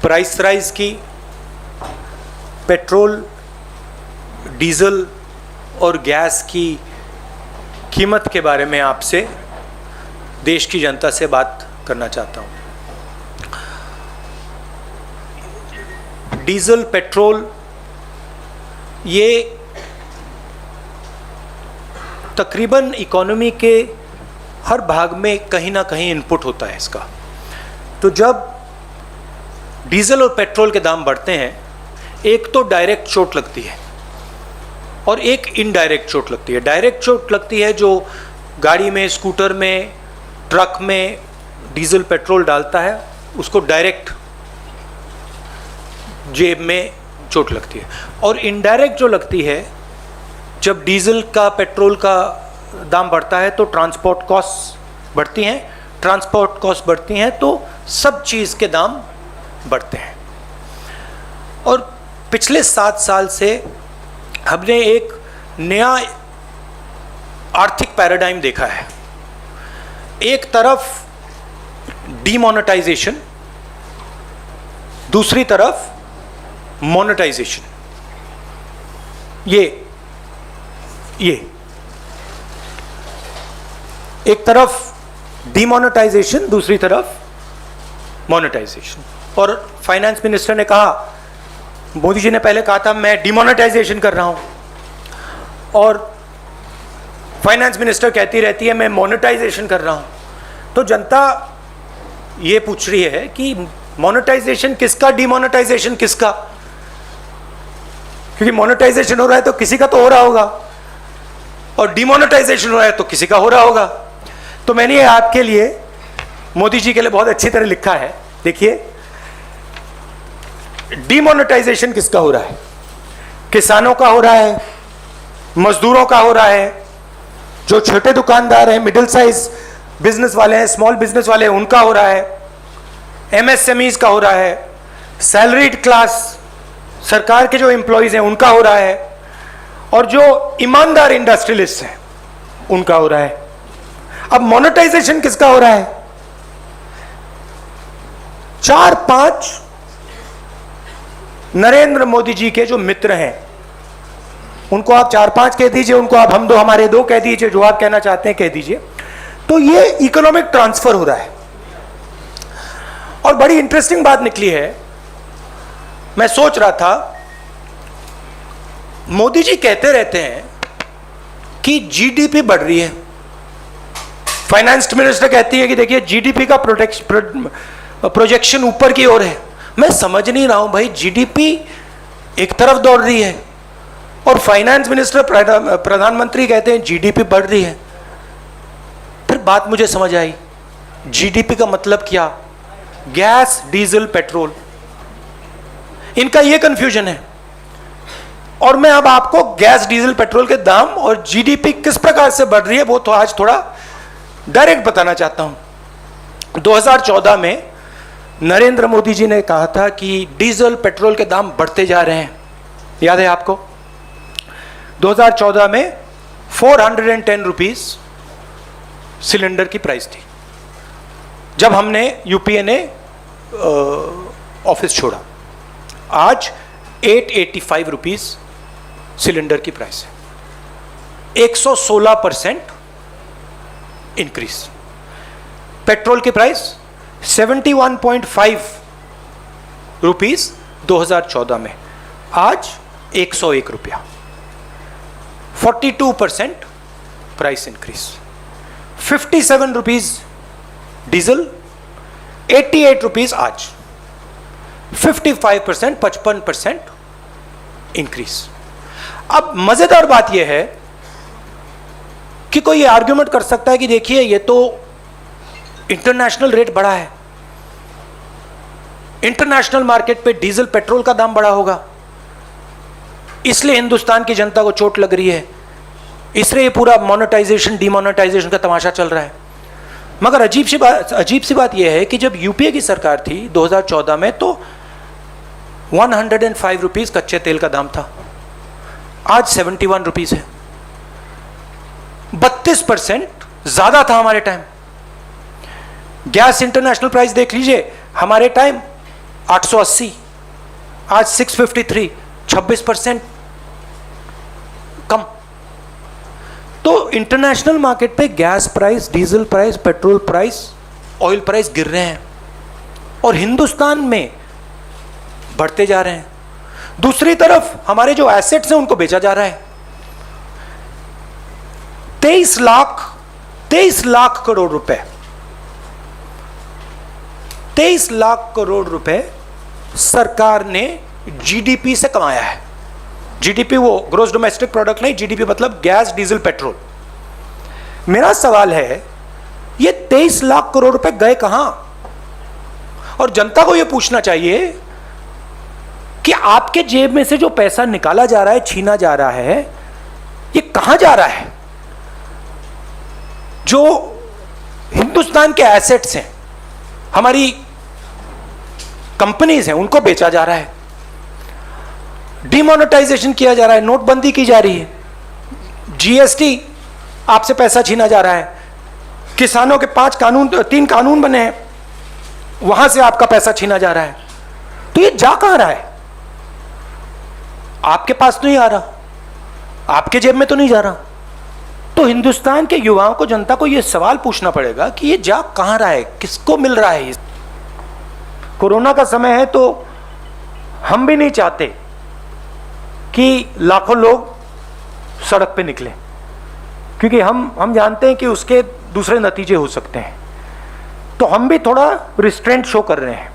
Price rise की, petrol, diesel और gas की कीमत के बारे में आपसे, देश की जनता से बात करना चाहता हूँ। डीजल, पेट्रोल ये तकरीबन इकोनॉमी के हर भाग में कहीं ना कहीं इनपुट होता है इसका। तो जब डीजल और पेट्रोल के दाम बढ़ते हैं, एक तो डायरेक्ट चोट लगती है और एक इनडायरेक्ट चोट लगती है। डायरेक्ट चोट लगती है जो गाड़ी में, स्कूटर में, ट्रक में डीजल पेट्रोल डालता है, उसको डायरेक्ट जेब में चोट लगती है। और इनडायरेक्ट जो लगती है, जब डीजल का, पेट्रोल का दाम बढ़ता है तो ट्रांसपोर्ट कॉस्ट बढ़ती हैं। ट्रांसपोर्ट कॉस्ट बढ़ती हैं तो सब चीज़ के दाम बढ़ते हैं। और पिछले 7 साल से हमने एक नया आर्थिक पैराडाइम देखा है। एक तरफ डीमोनेटाइजेशन, दूसरी तरफ मोनेटाइजेशन। ये एक तरफ डीमोनेटाइजेशन, दूसरी तरफ मोनेटाइजेशन। और फाइनेंस मिनिस्टर ने कहा, मोदी जी ने पहले कहा था मैं डीमोनेटाइजेशन कर रहा हूं, और फाइनेंस मिनिस्टर कहती रहती है मैं मोनेटाइजेशन कर रहा हूं। तो जनता ये पूछ रही है कि मोनेटाइजेशन किसका, डीमोनेटाइजेशन किसका? क्योंकि मोनेटाइजेशन हो रहा है तो किसी का तो हो रहा होगा, और डीमोनेटाइजेशन हो रहा है तो किसी का हो रहा होगा। तो मैंने ये आपके लिए, मोदी जी के लिए बहुत अच्छी तरह लिखा है। देखिए, डीमोनेटाइजेशन किसका हो रहा है? किसानों का हो रहा है, मजदूरों का हो रहा है, जो छोटे दुकानदार हैं, मिडिल साइज बिजनेस वाले हैं, स्मॉल बिजनेस वाले हैं, उनका हो रहा है, एमएसएमईज का हो रहा है, सैलरीड क्लास, सरकार के जो एम्प्लॉयज हैं उनका हो रहा है, और जो ईमानदार इंडस्ट्रियलिस्ट हैं उनका हो रहा है। अब मोनेटाइजेशन किसका हो रहा है? 4-5 नरेंद्र मोदी जी के जो मित्र हैं, उनको आप 4-5 कह दीजिए, उनको आप हम दो हमारे दो कह दीजिए, जो आप कहना चाहते हैं कह दीजिए। तो ये इकोनॉमिक ट्रांसफर हो रहा है। और बड़ी इंटरेस्टिंग बात निकली है, मैं सोच रहा था, मोदी जी कहते रहते हैं कि जीडीपी बढ़ रही है, फाइनेंस मिनिस्टर कहती है कि देखिए जीडीपी का प्रोजेक्शन ऊपर की ओर है। मैं समझ नहीं रहा हूं भाई, जीडीपी एक तरफ दौड़ रही है और फाइनेंस मिनिस्टर, प्रधानमंत्री कहते हैं जीडीपी बढ़ रही है। फिर बात मुझे समझ आई, जीडीपी का मतलब क्या? गैस, डीजल, पेट्रोल, इनका ये कंफ्यूजन है। और मैं अब आपको गैस, डीजल, पेट्रोल के दाम और जीडीपी किस प्रकार से बढ़ रही है वो तो आज थोड़ा डायरेक्ट बताना चाहता हूं। 2014 में नरेंद्र मोदी जी ने कहा था कि डीजल, पेट्रोल के दाम बढ़ते जा रहे हैं, याद है आपको? 2014 में 410 रुपीज सिलेंडर की प्राइस थी जब हमने, यूपीए ने ऑफिस छोड़ा। आज 885 रुपीज सिलेंडर की प्राइस है, 116% इंक्रीज। पेट्रोल की प्राइस 71.5 रुपीज 2014 में, आज 101 रुपया, 42% price increase. 57 rupees diesel, 88 rupees आज, 55%, 55% इंक्रीज। अब मजेदार बात यह है कि कोई ये आर्ग्यूमेंट कर सकता है कि देखिए ये तो इंटरनेशनल रेट बढ़ा है, इंटरनेशनल मार्केट पे डीजल, पेट्रोल का दाम बढ़ा होगा, इसलिए हिंदुस्तान की जनता को चोट लग रही है, इसलिए ये पूरा मोनेटाइजेशन, डिमोनेटाइजेशन का तमाशा चल रहा है। मगर अजीब सी बात यह है कि जब यूपीए की सरकार थी 2014 में, तो 105 रुपीज कच्चे तेल का दाम था, आज 71 रुपीज है, 32% ज्यादा था हमारे टाइम। गैस इंटरनेशनल प्राइस देख लीजिए, हमारे टाइम 880, आज 653, 26% कम। तो इंटरनेशनल मार्केट पे gas price, diesel price, petrol price, oil price गिर रहे हैं और हिंदुस्तान में बढ़ते जा रहे हैं। दूसरी तरफ हमारे जो एसेट्स हैं उनको बेचा जा रहा है। 23 लाख करोड़ रुपए, 23 लाख करोड़ रुपए सरकार ने जीडीपी से कमाया है। जीडीपी वो ग्रोस डोमेस्टिक प्रोडक्ट नहीं, जीडीपी मतलब गैस, डीजल, पेट्रोल। मेरा सवाल है ये 23 लाख करोड़ रुपए गए कहां? और जनता को यह पूछना चाहिए कि आपके जेब में से जो पैसा निकाला जा रहा है, छीना जा रहा है, ये कहां जा रहा है? जो हिंदुस्तान के एसेट्स हैं, हमारी कंपनीज हैं, उनको बेचा जा रहा है, डिमोनेटाइजेशन किया जा रहा है, नोटबंदी की जा रही है, जीएसटी आपसे पैसा छीना जा रहा है, किसानों के 3 कानून बने हैं, वहां से आपका पैसा छीना जा रहा है। तो ये जा कहां रहा है? आपके पास तो नहीं आ रहा, आपके जेब में तो नहीं जा रहा। तो हिंदुस्तान के युवाओं को, जनता को यह सवाल पूछना पड़ेगा कि ये जा कहां रहा है, किसको मिल रहा है? कोरोना का समय है तो हम भी नहीं चाहते कि लाखों लोग सड़क पे निकले, क्योंकि हम जानते हैं कि उसके दूसरे नतीजे हो सकते हैं। तो हम भी थोड़ा रिस्ट्रेंट शो कर रहे हैं,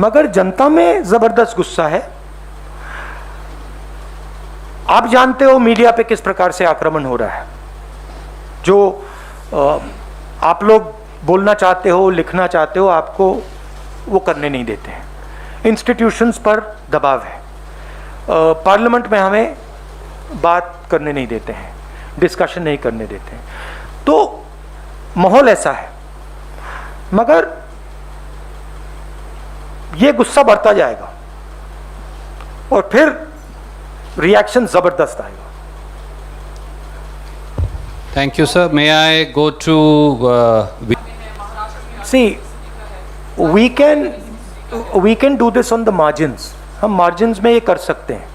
मगर जनता में जबरदस्त गुस्सा है। आप जानते हो मीडिया पे किस प्रकार से आक्रमण हो रहा है। जो आप लोग बोलना चाहते हो, लिखना चाहते हो, आपको वो करने नहीं देते हैं। इंस्टीट्यूशंस पर दबाव है, पार्लियामेंट में हमें बात करने नहीं देते हैं, डिस्कशन नहीं करने देते हैं। तो माहौल ऐसा है, मगर ये गुस्सा बढ़ता जाएगा और फिर रिएक्शन जबरदस्त आएगा। Thank you, sir. May I go to See, we can do this on the margins. हम margins में ये कर सकते हैं,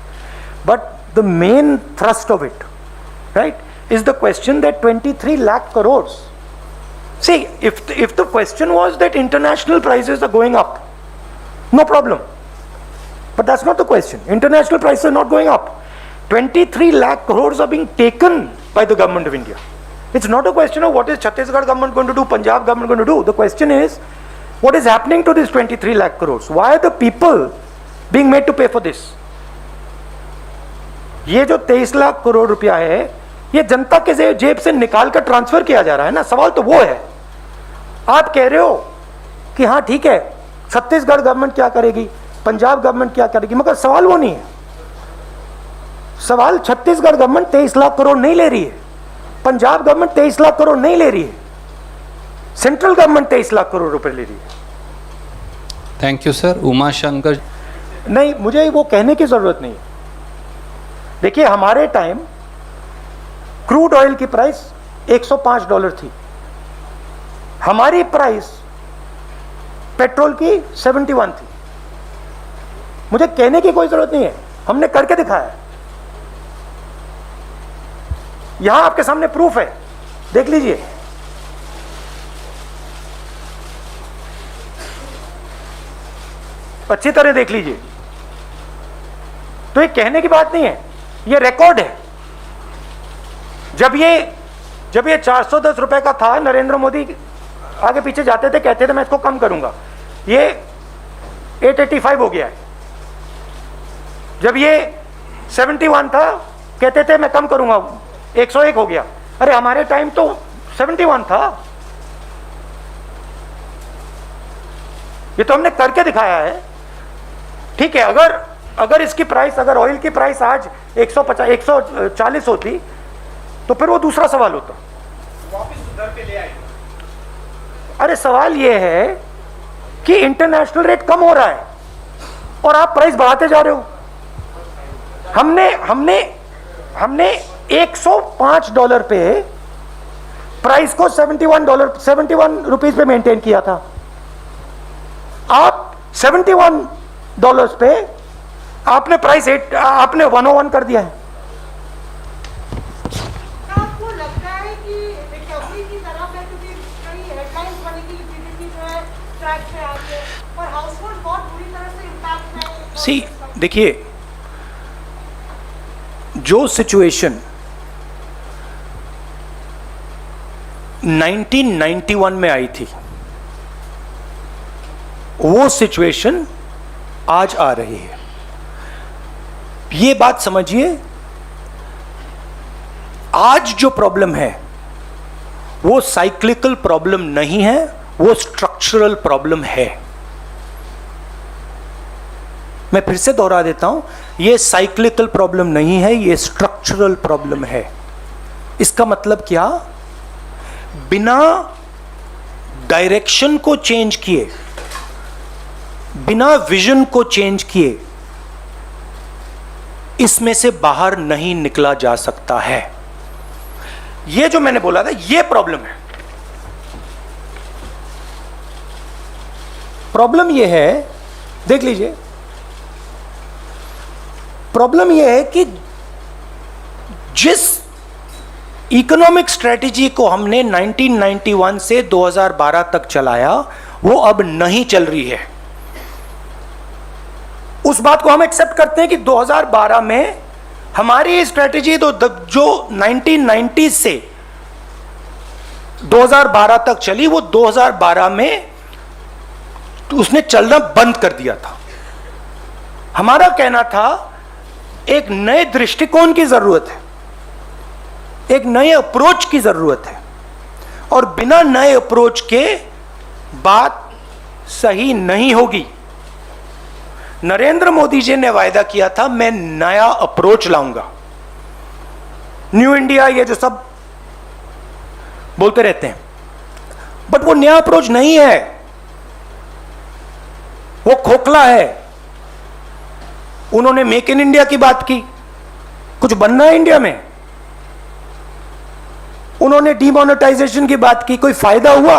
but the main thrust of it, right, is the question that 23 lakh crores. See, if the question was that international prices are going up, no problem. But that's not the question. International prices are not going up. 23 lakh crores are being taken by the government of India. It's not a question of what is Chhattisgarh government going to do, Punjab government going to do. The question is, what is happening to this 23 lakh crores? Why are the people being made to pay for this? ये जो 23 लाख करोड़ रुपया है, ये जनता के जेब से निकाल कर ट्रांसफर किया जा रहा है ना। सवाल तो वो है। आप कह रहे हो कि हाँ ठीक है, छत्तीसगढ़ गवर्नमेंट क्या करेगी, पंजाब गवर्नमेंट क्या करेगी, मगर सवाल वो नहीं है। सवाल छत्तीसगढ़ गवर्नमेंट 23 लाख करोड़ नहीं ले रही है, पंजाब गवर्नमेंट 23 लाख करोड़ नहीं ले रही है, सेंट्रल गवर्नमेंट 23 लाख करोड़ रुपए ले रही है। Thank you sir. Uma Shankar. नहीं, मुझे वो कहने की जरूरत नहीं है। देखिए, हमारे टाइम क्रूड ऑयल की प्राइस $105 थी, हमारी प्राइस पेट्रोल की 71 थी। मुझे कहने की कोई जरूरत नहीं है, हमने करके दिखाया है। यहां आपके सामने प्रूफ है, देख लीजिए। अच्छी तरह देख लीजिए। तो ये कहने की बात नहीं है, ये रिकॉर्ड है। जब ये 410 रुपए का था, नरेंद्र मोदी आगे पीछे जाते थे, कहते थे मैं इसको कम करूंगा, ये 885 हो गया है। जब ये 71 था, कहते थे मैं कम करूंगा, 101 हो गया। अरे हमारे टाइम तो 71 था। ये तो हमने करके दिखाया है। ठीक है, अगर इसकी प्राइस, अगर ऑयल की प्राइस आज 140 होती तो फिर वो दूसरा सवाल होता, वापस दर पे ले आए। अरे सवाल ये है कि इंटरनेशनल रेट कम हो रहा है और आप प्राइस बढ़ाते जा रहे हो। हमने $105 पे प्राइस को $71 रुपीज पे मेंटेन किया था। आप $71 पे आपने प्राइस 8 आपने 101 कर दिया है। आपको लगता है कि रिकवरी की तरफ है, क्योंकि कई हेडलाइंस बनी कि जीडीपी जो है ट्रैक पे आ रही है और हाउसहोल्ड बहुत बुरी तरह से इम्पैक्ट में। सी देखिए, जो सिचुएशन 1991 में आई थी वो सिचुएशन आज आ रही है। ये बात समझिए, आज जो प्रॉब्लम है वो साइक्लिकल प्रॉब्लम नहीं है, वो स्ट्रक्चरल प्रॉब्लम है। मैं फिर से दोहरा देता हूं, ये साइक्लिकल प्रॉब्लम नहीं है, ये स्ट्रक्चरल प्रॉब्लम है। इसका मतलब क्या? बिना डायरेक्शन को चेंज किए, बिना विजन को चेंज किए इसमें से बाहर नहीं निकला जा सकता है। ये जो मैंने बोला था, ये प्रॉब्लम है। प्रॉब्लम ये है, देख लीजिए, प्रॉब्लम यह है कि जिस इकोनॉमिक स्ट्रेटेजी को हमने 1991 से 2012 तक चलाया वो अब नहीं चल रही है। उस बात को हम एक्सेप्ट करते हैं कि 2012 में हमारी स्ट्रेटेजी तो जो 1990 से 2012 तक चली वो 2012 में उसने चलना बंद कर दिया था। हमारा कहना था एक नए दृष्टिकोण की जरूरत है, एक नए अप्रोच की जरूरत है, और बिना नए अप्रोच के बात सही नहीं होगी। नरेंद्र मोदी जी ने वायदा किया था मैं नया अप्रोच लाऊंगा, न्यू इंडिया, ये जो सब बोलते रहते हैं, बट वो नया अप्रोच नहीं है, वो खोखला है। उन्होंने मेक इन इंडिया की बात की, कुछ बनना है इंडिया में। उन्होंने डीमोनेटाइजेशन की बात की, कोई फायदा हुआ?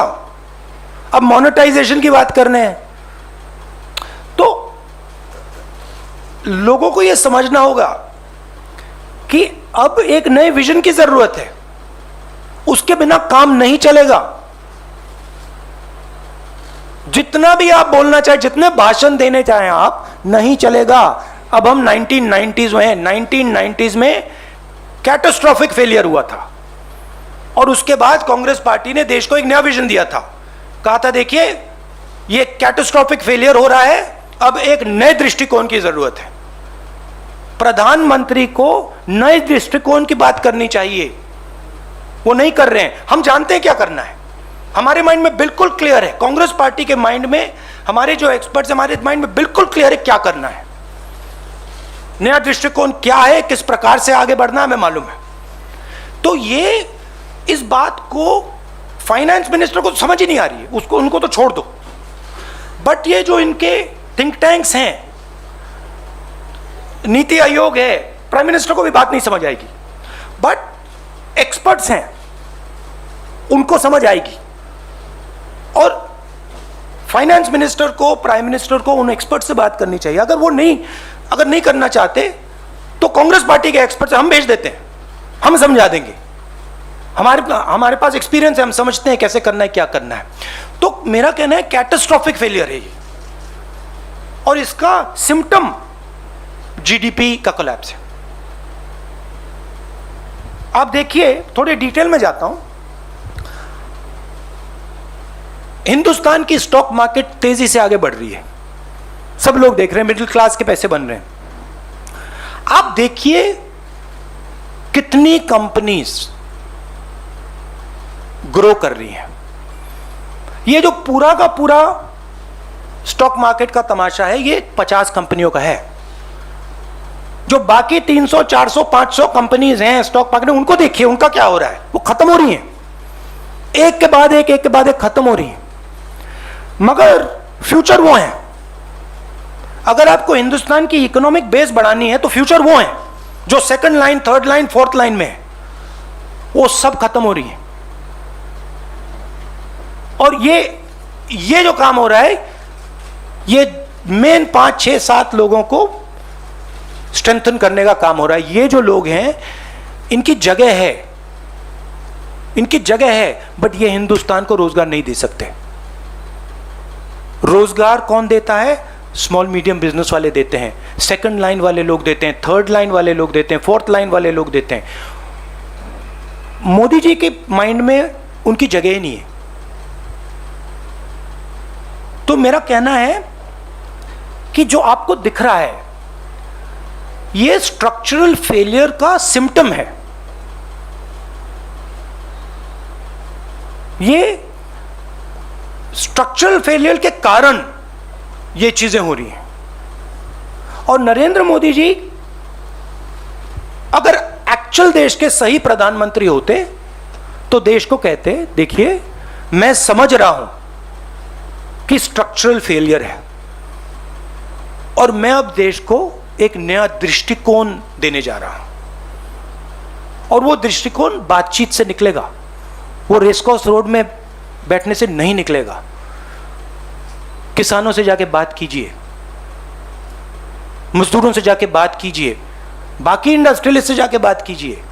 अब मोनेटाइजेशन की बात करने हैं। तो लोगों को यह समझना होगा कि अब एक नए विजन की जरूरत है, उसके बिना काम नहीं चलेगा। जितना भी आप बोलना चाहे, जितने भाषण देने चाहें आप, नहीं चलेगा। अब हम 1990s में हैं। 1990s में कैटास्ट्रॉफिक फेलियर हुआ था और उसके बाद कांग्रेस पार्टी ने देश को एक नया विजन दिया था। कहा था देखिए ये कैटास्ट्रॉफिक फेलियर हो रहा है, अब एक नए दृष्टिकोण की जरूरत है। प्रधानमंत्री को नए दृष्टिकोण की बात करनी चाहिए, वो नहीं कर रहे हैं। हम जानते हैं क्या करना है, हमारे माइंड में बिल्कुल क्लियर है। कांग्रेस पार्टी के माइंड में, हमारे जो एक्सपर्ट्स हमारे माइंड में बिल्कुल क्लियर है क्या करना है, नया दृष्टिकोण क्या है, किस प्रकार से आगे बढ़ना है, हमें मालूम है। तो ये इस बात को फाइनेंस मिनिस्टर को समझ ही नहीं आ रही है, उसको उनको तो छोड़ दो। बट ये जो इनके थिंक टैंक्स हैं, नीति आयोग है, प्राइम मिनिस्टर को भी बात नहीं समझ आएगी, बट एक्सपर्ट्स हैं उनको समझ आएगी। और फाइनेंस मिनिस्टर को, प्राइम मिनिस्टर को उन एक्सपर्ट से बात करनी चाहिए। अगर नहीं करना चाहते तो कांग्रेस पार्टी के एक्सपर्ट हम भेज देते हैं, हम समझा देंगे। हमारे पास एक्सपीरियंस है, हम समझते हैं कैसे करना है, क्या करना है। तो मेरा कहना है कैटास्ट्रॉफिक फेलियर है ये, और इसका सिम्टम जीडीपी का कोलैप्स है। आप देखिए, थोड़े डिटेल में जाता हूं। हिंदुस्तान की स्टॉक मार्केट तेजी से आगे बढ़ रही है, सब लोग देख रहे हैं, मिडिल क्लास के पैसे बन रहे हैं। आप देखिए कितनी कंपनीज ग्रो कर रही हैं। ये जो पूरा का पूरा स्टॉक मार्केट का तमाशा है, ये 50 कंपनियों का है। जो बाकी 300, 400, 500 कंपनीज हैं स्टॉक मार्केट में, उनको देखिए उनका क्या हो रहा है, वो खत्म हो रही हैं, एक के बाद एक खत्म हो रही हैं। मगर फ्यूचर वो हैं। अगर आपको हिंदुस्तान की इकोनॉमिक बेस बढ़ानी है तो फ्यूचर वो हैं जो second line, third line, fourth line में है, वो सब खत्म हो रही है। और ये जो काम हो रहा है, ये मेन 5, 6, 7 लोगों को स्ट्रेंथन करने का काम हो रहा है। ये जो लोग हैं इनकी जगह है, इनकी जगह है, बट ये हिंदुस्तान को रोजगार नहीं दे सकते। रोजगार कौन देता है? स्मॉल मीडियम बिजनेस वाले देते हैं, सेकंड लाइन वाले लोग देते हैं, थर्ड लाइन वाले लोग देते हैं, फोर्थ लाइन वाले लोग देते हैं। मोदी जी के माइंड में उनकी जगह ही नहीं है। तो मेरा कहना है कि जो आपको दिख रहा है ये स्ट्रक्चरल फेलियर का सिम्टम है। ये स्ट्रक्चरल फेलियर के कारण ये चीजें हो रही हैं। और नरेंद्र मोदी जी अगर एक्चुअल देश के सही प्रधानमंत्री होते तो देश को कहते, देखिए मैं समझ रहा हूं कि स्ट्रक्चरल फेलियर है और मैं अब देश को एक नया दृष्टिकोण देने जा रहा हूं। और वो दृष्टिकोण बातचीत से निकलेगा, वो रेसकोर्स रोड में बैठने से नहीं निकलेगा। किसानों से जाके बात कीजिए, मजदूरों से जाके बात कीजिए, बाकी इंडस्ट्रियलिस्ट से जाके बात कीजिए,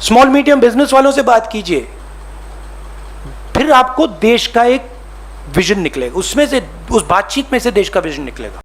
स्मॉल मीडियम बिजनेस वालों से बात कीजिए, फिर आपको देश का एक विजन निकलेगा, उसमें से, उस बातचीत में से देश का विजन निकलेगा।